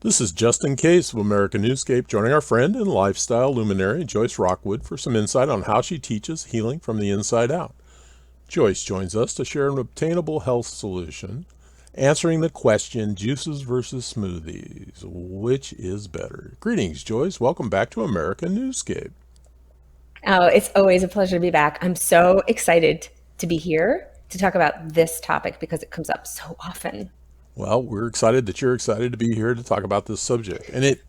This is Justin Case of America Newscape, joining our friend and lifestyle luminary Joyce Rockwood for some insight on how she teaches healing from the inside out. Joyce joins us to share an obtainable health solution, answering the question, juices versus smoothies, which is better? Greetings, Joyce. Welcome back to America Newscape. Oh, it's always a pleasure to be back. I'm so excited to be here to talk about this topic because it comes up so often. Well, we're excited that you're excited to be here to talk about this subject. And it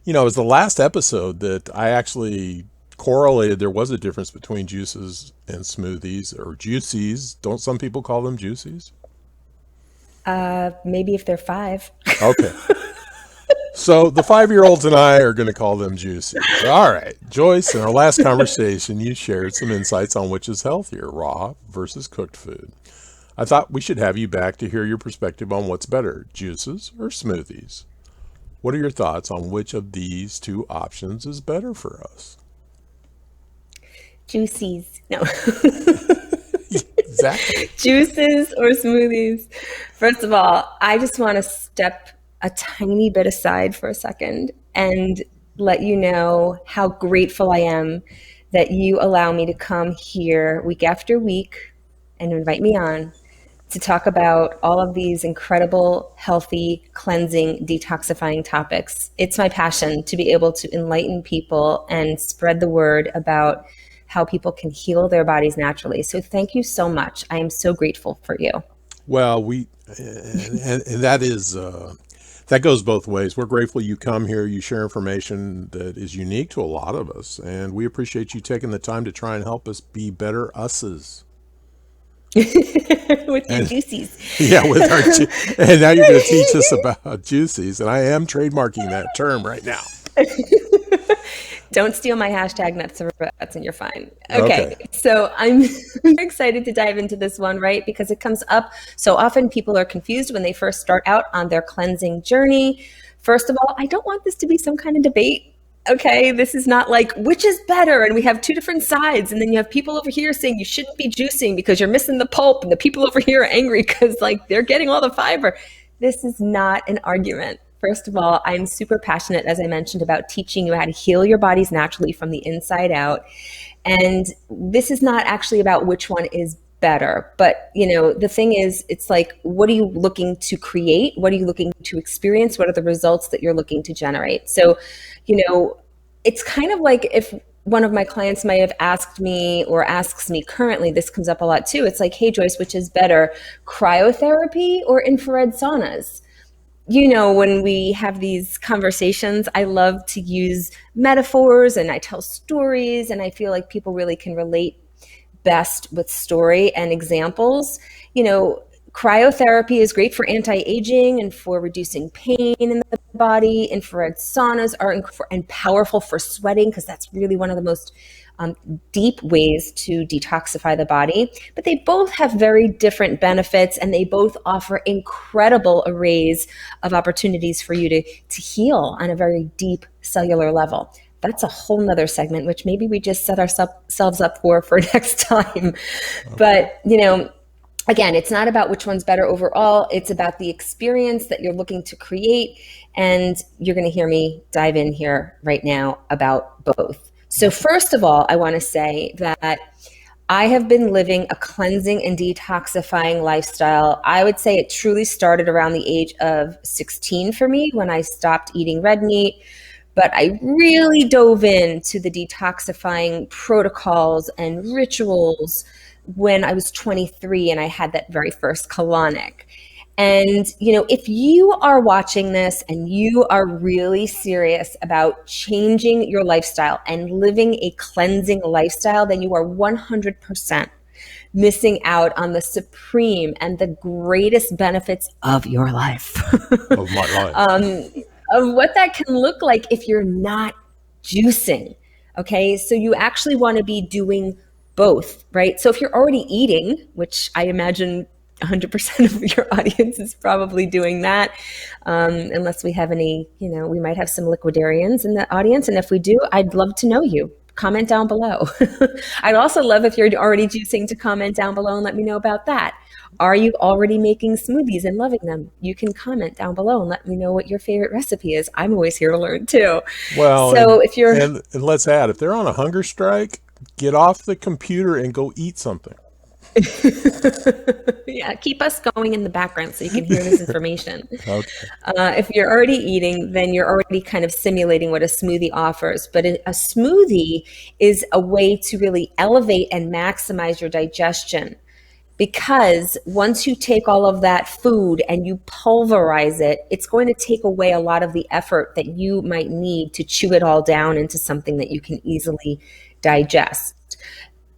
was the last episode that I actually correlated there was a difference between juices and smoothies or juices. Don't some people call them juices? Maybe if they're five. Okay. So the 5-year-olds and I are going to call them juices. All right. Joyce, in our last conversation, you shared some insights on which is healthier, raw versus cooked food. I thought we should have you back to hear your perspective on what's better, juices or smoothies. What are your thoughts on which of these two options is better for us? Juicies. No. Exactly. Juices or smoothies. First of all, I just want to step a tiny bit aside for a second and let you know how grateful I am that you allow me to come here week after week and invite me on to talk about all of these incredible, healthy, cleansing, detoxifying topics. It's my passion to be able to enlighten people and spread the word about how people can heal their bodies naturally. So thank you so much. I am so grateful for you. Well, and that goes both ways. We're grateful you come here, you share information that is unique to a lot of us, and we appreciate you taking the time to try and help us be better us's. With your And juices. yeah, and now you're going to teach us about juices, and I am trademarking that term right now. Don't steal my hashtag nuts or butts and you're fine. Okay. Okay, so I'm excited to dive into this one, right? Because it comes up so often. People are confused when they first start out on their cleansing journey. First of all, I don't want this to be some kind of debate. Okay, this is not like which is better and we have two different sides, and then you have people over here saying you shouldn't be juicing because you're missing the pulp, and the people over here are angry because like they're getting all the fiber. This is not an argument. First of all, I'm super passionate, as I mentioned, about teaching you how to heal your bodies naturally from the inside out. And this is not actually about which one is better. But, the thing is, it's like, what are you looking to create? What are you looking to experience? What are the results that you're looking to generate? So, it's kind of like if one of my clients might have asked me or asks me currently, this comes up a lot too. It's like, hey, Joyce, which is better, cryotherapy or infrared saunas? When we have these conversations, I love to use metaphors and I tell stories, and I feel like people really can relate best with story and examples. Cryotherapy is great for anti-aging and for reducing pain in the body. Infrared saunas are and powerful for sweating because that's really one of the most deep ways to detoxify the body. But they both have very different benefits, and they both offer incredible arrays of opportunities for you to heal on a very deep cellular level. That's a whole nother segment, which maybe we just set ourselves up for next time. Okay. But, again, it's not about which one's better overall. It's about the experience that you're looking to create. And you're going to hear me dive in here right now about both. So first of all, I want to say that I have been living a cleansing and detoxifying lifestyle. I would say it truly started around the age of 16 for me when I stopped eating red meat. But I really dove into the detoxifying protocols and rituals when I was 23 and I had that very first colonic. And, if you are watching this and you are really serious about changing your lifestyle and living a cleansing lifestyle, then you are 100% missing out on the supreme and the greatest benefits of your life. Of my life. Of what that can look like if you're not juicing. Okay, so you actually want to be doing both, right? So if you're already eating, which I imagine 100% of your audience is probably doing that, unless we have any, we might have some liquidarians in the audience. And if we do, I'd love to know you. Comment down below. I'd also love if you're already juicing to comment down below and let me know about that. Are you already making smoothies and loving them? You can comment down below and let me know what your favorite recipe is. I'm always here to learn too. Well, So if you're and let's add, if they're on a hunger strike, get off the computer and go eat something. yeah, keep us going in the background so you can hear this information. Okay. If you're already eating, then you're already kind of simulating what a smoothie offers. But a smoothie is a way to really elevate and maximize your digestion. Because once you take all of that food and you pulverize it, it's going to take away a lot of the effort that you might need to chew it all down into something that you can easily digest.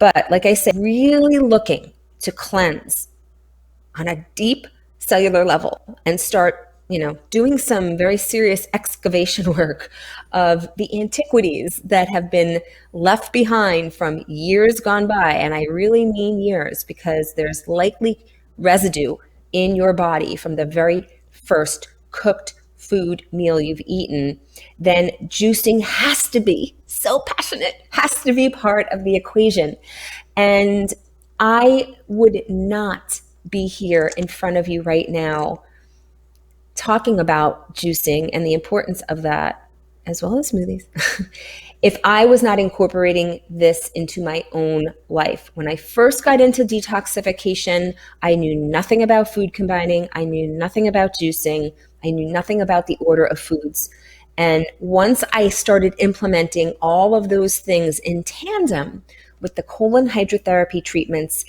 But like I said, really looking to cleanse on a deep cellular level and start, doing some very serious excavation work of the antiquities that have been left behind from years gone by. And I really mean years, because there's likely residue in your body from the very first cooked food meal you've eaten. Then juicing has to be so passionate, has to be part of the equation. And I would not be here in front of you right now talking about juicing and the importance of that, as well as smoothies, if I was not incorporating this into my own life. When I first got into detoxification, I knew nothing about food combining. I knew nothing about juicing. I knew nothing about the order of foods. And once I started implementing all of those things in tandem with the colon hydrotherapy treatments,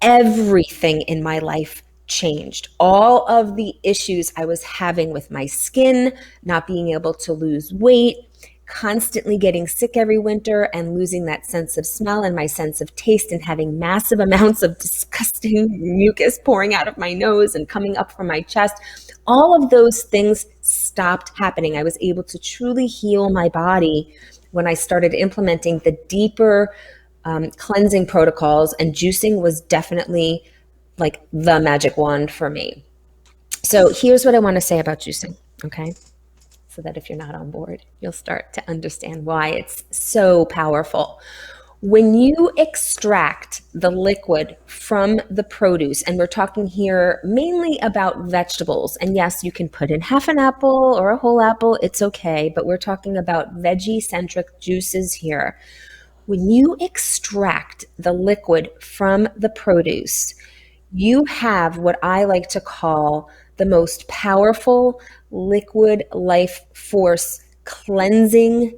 everything in my life changed. All of the issues I was having with my skin, not being able to lose weight, constantly getting sick every winter and losing that sense of smell and my sense of taste, and having massive amounts of disgusting mucus pouring out of my nose and coming up from my chest. All of those things stopped happening. I was able to truly heal my body when I started implementing the deeper cleansing protocols, and juicing was definitely like the magic wand for me. So here's what I want to say about juicing, okay? So that if you're not on board, you'll start to understand why it's so powerful. When you extract the liquid from the produce, and we're talking here mainly about vegetables, and yes, you can put in half an apple or a whole apple, it's okay, but we're talking about veggie-centric juices here. When you extract the liquid from the produce, you have what I like to call the most powerful liquid life force cleansing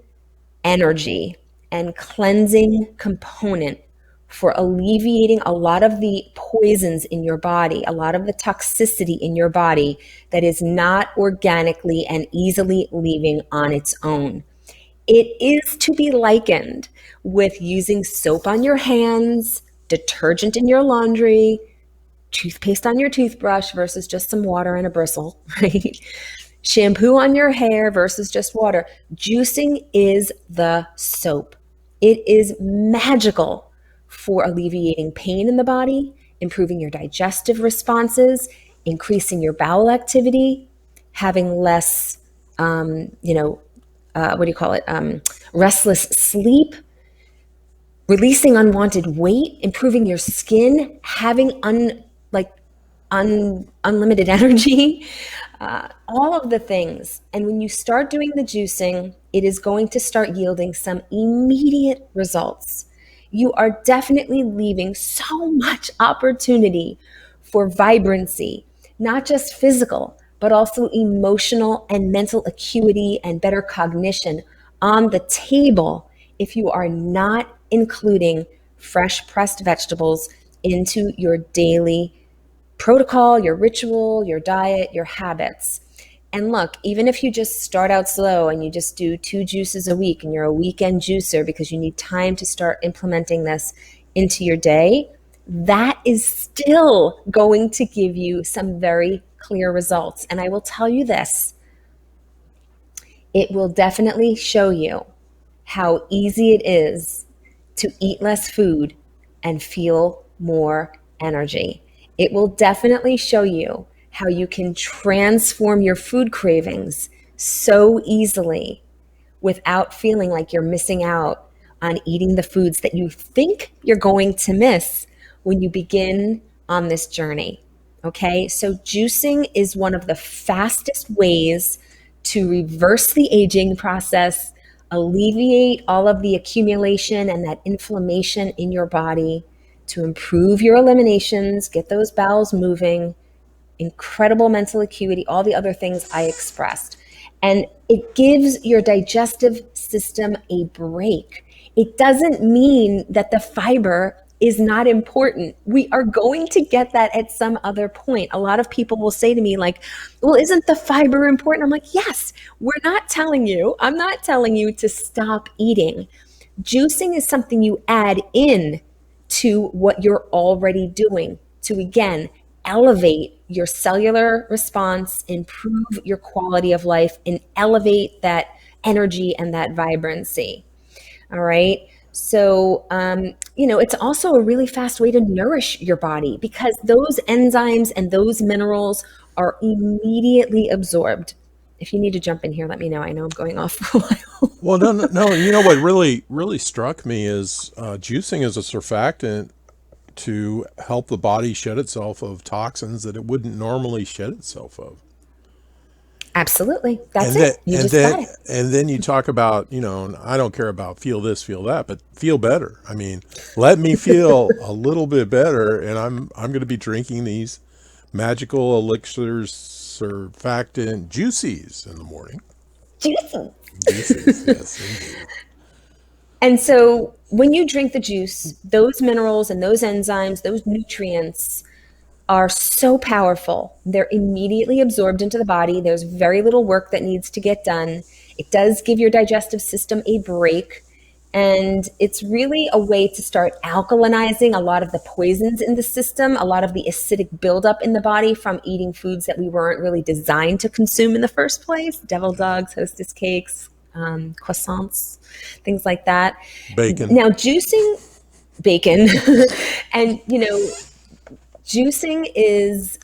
energy and cleansing component for alleviating a lot of the poisons in your body, a lot of the toxicity in your body that is not organically and easily leaving on its own. It is to be likened with using soap on your hands, detergent in your laundry, toothpaste on your toothbrush versus just some water and a bristle, right? Shampoo on your hair versus just water. Juicing is the soap. It is magical for alleviating pain in the body, improving your digestive responses, increasing your bowel activity, having less, restless sleep, releasing unwanted weight, improving your skin, having unlimited energy, all of the things. And when you start doing the juicing, it is going to start yielding some immediate results. You are definitely leaving so much opportunity for vibrancy, not just physical, but also emotional and mental acuity and better cognition on the table if you are not including fresh pressed vegetables into your daily protocol, your ritual, your diet, your habits. And look, even if you just start out slow and you just do 2 juices a week and you're a weekend juicer because you need time to start implementing this into your day, that is still going to give you some very clear results. And I will tell you this, it will definitely show you how easy it is to eat less food and feel more energy. It will definitely show you how you can transform your food cravings so easily without feeling like you're missing out on eating the foods that you think you're going to miss when you begin on this journey. Okay, so juicing is one of the fastest ways to reverse the aging process, alleviate all of the accumulation and that inflammation in your body, to improve your eliminations, get those bowels moving, incredible mental acuity, all the other things I expressed. And it gives your digestive system a break. It doesn't mean that the fiber is not important. We are going to get that at some other point. A lot of people will say to me, like, well, isn't the fiber important? I'm like, yes, I'm not telling you to stop eating. Juicing is something you add in to what you're already doing to, again, elevate your cellular response, improve your quality of life, and elevate that energy and that vibrancy. All right. So, it's also a really fast way to nourish your body because those enzymes and those minerals are immediately absorbed. If you need to jump in here, let me know. I know I'm going off for a while. Well, no, no, no. You know what really struck me is juicing is a surfactant to help the body shed itself of toxins that it wouldn't normally shed itself of. Absolutely. That's And then, it. You and just got then, it. and then you talk about, I don't care about feel this, feel that, but feel better. I mean, let me feel a little bit better, and I'm going to be drinking these magical elixirs, surfactant juicies in the morning. Juicy. Juicies, yes, indeed. And so when you drink the juice, those minerals and those enzymes, those nutrients are so powerful. They're immediately absorbed into the body. There's very little work that needs to get done. It does give your digestive system a break. And it's really a way to start alkalinizing a lot of the poisons in the system, a lot of the acidic buildup in the body from eating foods that we weren't really designed to consume in the first place. Devil dogs, hostess cakes, croissants, things like that. Bacon. Now, juicing, bacon, and, juicing is,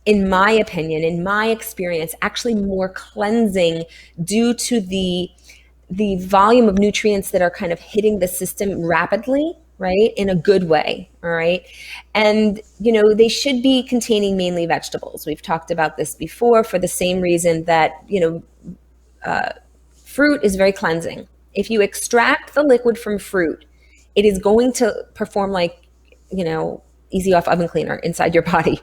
in my opinion, in my experience, actually more cleansing due to the volume of nutrients that are kind of hitting the system rapidly, right? In a good way, all right? And, they should be containing mainly vegetables. We've talked about this before for the same reason that, fruit is very cleansing. If you extract the liquid from fruit, it is going to perform like, easy off oven cleaner inside your body.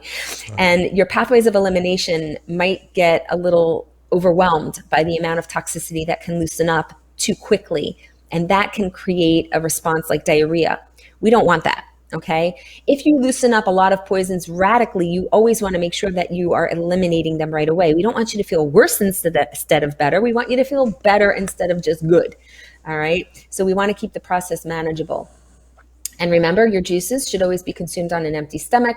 And your pathways of elimination might get a little overwhelmed by the amount of toxicity that can loosen up too quickly. And that can create a response like diarrhea. We don't want that. Okay. If you loosen up a lot of poisons radically, you always want to make sure that you are eliminating them right away. We don't want you to feel worse instead of better. We want you to feel better instead of just good. All right. So we want to keep the process manageable. And remember, your juices should always be consumed on an empty stomach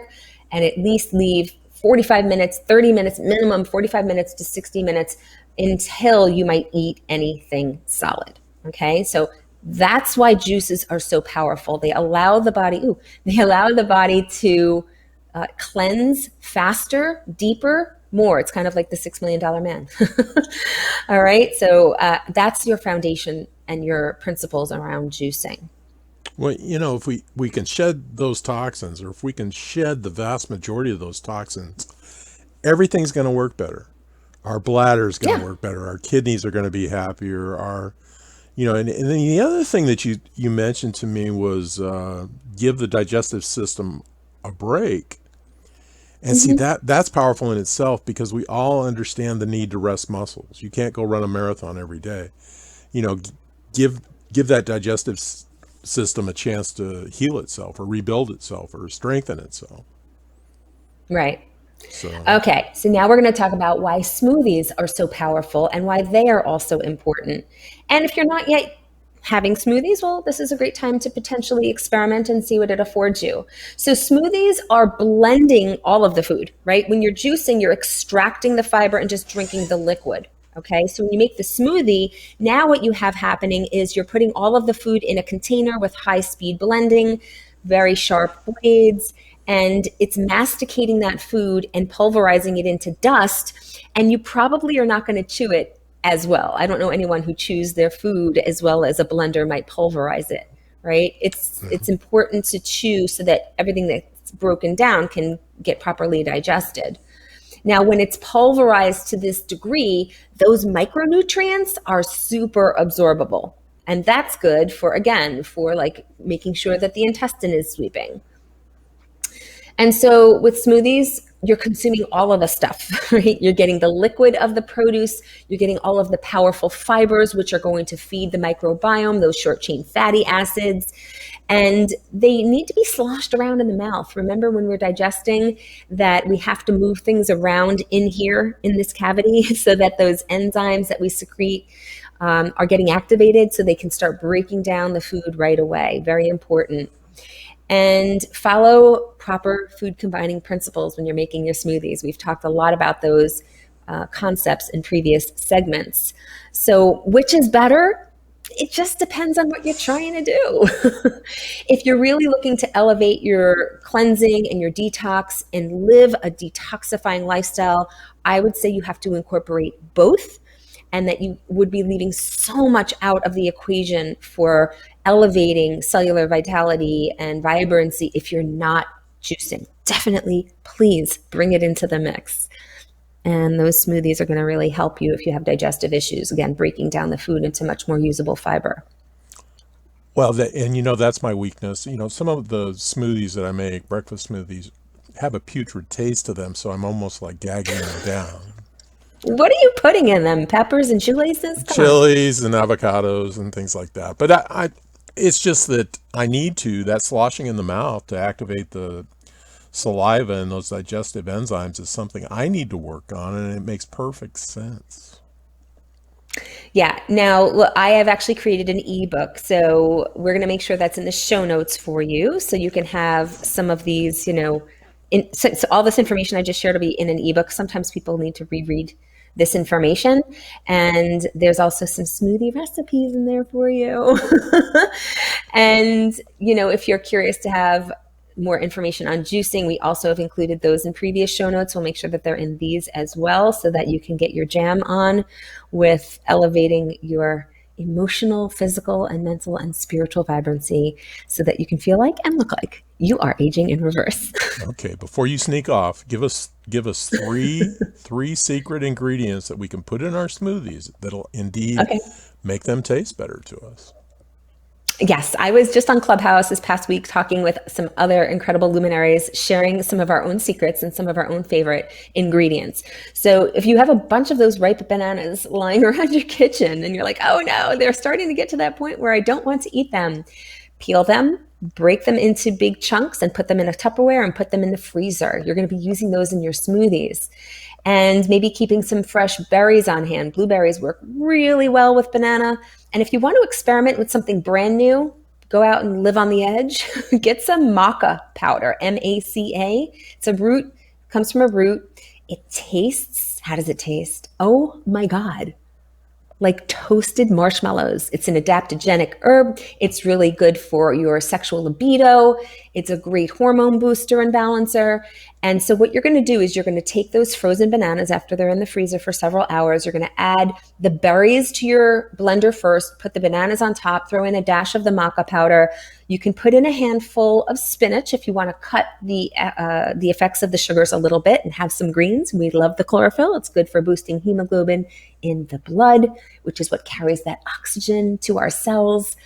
and at least leave 45 minutes, 30 minutes, minimum 45 minutes to 60 minutes until you might eat anything solid. Okay, so that's why juices are so powerful. They allow the body, to cleanse faster, deeper, more. It's kind of like the $6 million man. All right, so that's your foundation and your principles around juicing. Well, if we can shed those toxins, or if we can shed the vast majority of those toxins, everything's going to work better. Our bladder's going to work better. Our kidneys are going to be happier. And then the other thing that you mentioned to me was give the digestive system a break. And see, that's powerful in itself because we all understand the need to rest muscles. You can't go run a marathon every day. Give that digestive system a chance to heal itself or rebuild itself or strengthen itself. Right. So Okay, so now we're going to talk about why smoothies are so powerful and why they are also important. And if you're not yet having smoothies, well, this is a great time to potentially experiment and see what it affords you. So smoothies are blending all of the food, right? When you're juicing, you're extracting the fiber and just drinking the liquid. Okay, so when you make the smoothie, now what you have happening is you're putting all of the food in a container with high-speed blending, very sharp blades, and it's masticating that food and pulverizing it into dust, and you probably are not going to chew it as well. I don't know anyone who chews their food as well as a blender might pulverize it, right? It's important to chew so that everything that's broken down can get properly digested. Now, when it's pulverized to this degree, those micronutrients are super absorbable. And that's good for, again, for like making sure that the intestine is sweeping. And so with smoothies, you're consuming all of the stuff, right? You're getting the liquid of the produce. You're getting all of the powerful fibers, which are going to feed the microbiome, those short chain fatty acids. And they need to be sloshed around in the mouth. Remember when we're digesting that we have to move things around in here in this cavity so that those enzymes that we secrete are getting activated so they can start breaking down the food right away. Very important. And follow proper food combining principles when you're making your smoothies. We've talked a lot about those concepts in previous segments. So which is better? It just depends on what you're trying to do. If you're really looking to elevate your cleansing and your detox and live a detoxifying lifestyle, I would say you have to incorporate both, and that you would be leaving so much out of the equation for elevating cellular vitality and vibrancy if you're not juicing. Definitely, please bring it into the mix. And those smoothies are going to really help you if you have digestive issues. Again, breaking down the food into much more usable fiber. Well, that's my weakness. Some of the smoothies that I make, breakfast smoothies, have a putrid taste to them, so I'm almost like gagging them down. What are you putting in them? Peppers and shoelaces? Chilies and avocados and things like that. But it's just that I need that sloshing in the mouth to activate the saliva and those digestive enzymes is something I need to work on, and it makes perfect sense. Yeah. Now, look, I have actually created an ebook, so we're going to make sure that's in the show notes for you, so you can have some of these, so all this information I just shared will be in an ebook. Sometimes people need to reread this information, and there's also some smoothie recipes in there for you. And, if you're curious to have more information on juicing, we also have included those in previous show notes. We'll make sure that they're in these as well so that you can get your jam on with elevating your emotional, physical, and mental and spiritual vibrancy so that you can feel like and look like you are aging in reverse. Okay, before you sneak off, give us three secret ingredients that we can put in our smoothies that'll indeed make them taste better to us. Yes, I was just on Clubhouse this past week talking with some other incredible luminaries, sharing some of our own secrets and some of our own favorite ingredients. So if you have a bunch of those ripe bananas lying around your kitchen and you're like, oh no, they're starting to get to that point where I don't want to eat them, peel them, break them into big chunks and put them in a Tupperware and put them in the freezer. You're going to be using those in your smoothies. And maybe keeping some fresh berries on hand. Blueberries work really well with banana. And if you want to experiment with something brand new, go out and live on the edge. Get some maca powder, M-A-C-A. It's a root, comes from a root. It tastes, how does it taste? Oh my God. Like toasted marshmallows. It's an adaptogenic herb. It's really good for your sexual libido. It's a great hormone booster and balancer. And so what you're going to do is you're going to take those frozen bananas after they're in the freezer for several hours. You're going to add the berries to your blender first, put the bananas on top, throw in a dash of the maca powder. You can put in a handful of spinach if you want to cut the effects of the sugars a little bit and have some greens. We love the chlorophyll. It's good for boosting hemoglobin in the blood, which is what carries that oxygen to our cells.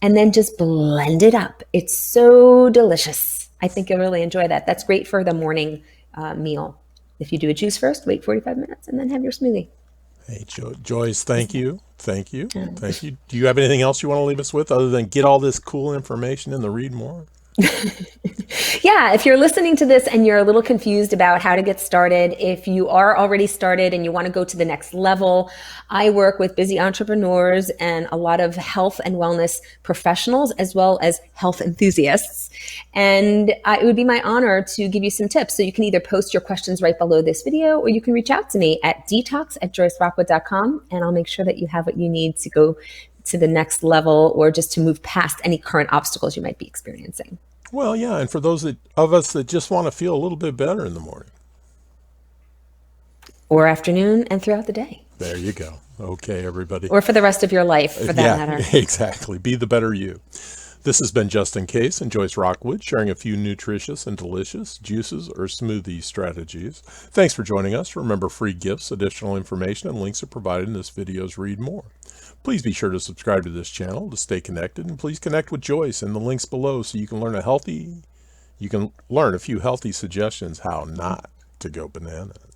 And then just blend it up. It's so delicious. I think you'll really enjoy that. That's great for the morning meal. If you do a juice first, wait 45 minutes and then have your smoothie. Hey, Joyce, thank you. Thank you. Thank you. Do you have anything else you want to leave us with other than get all this cool information in the Read More? Yeah, if you're listening to this and you're a little confused about how to get started, if you are already started and you want to go to the next level, I work with busy entrepreneurs and a lot of health and wellness professionals as well as health enthusiasts. And it would be my honor to give you some tips. So you can either post your questions right below this video or you can reach out to me at detox@joycerockwood.com and I'll make sure that you have what you need to go to the next level or just to move past any current obstacles you might be experiencing. Well, yeah, and for those of us that just want to feel a little bit better in the morning. Or afternoon and throughout the day. There you go. Okay, everybody. Or for the rest of your life, for that matter. Exactly. Be the better you. This has been Justin Case and Joyce Rockwood sharing a few nutritious and delicious juices or smoothie strategies. Thanks for joining us. Remember, free gifts, additional information, and links are provided in this video's Read More. Please be sure to subscribe to this channel to stay connected, and please connect with Joyce in the links below so you can learn a few healthy suggestions how not to go bananas.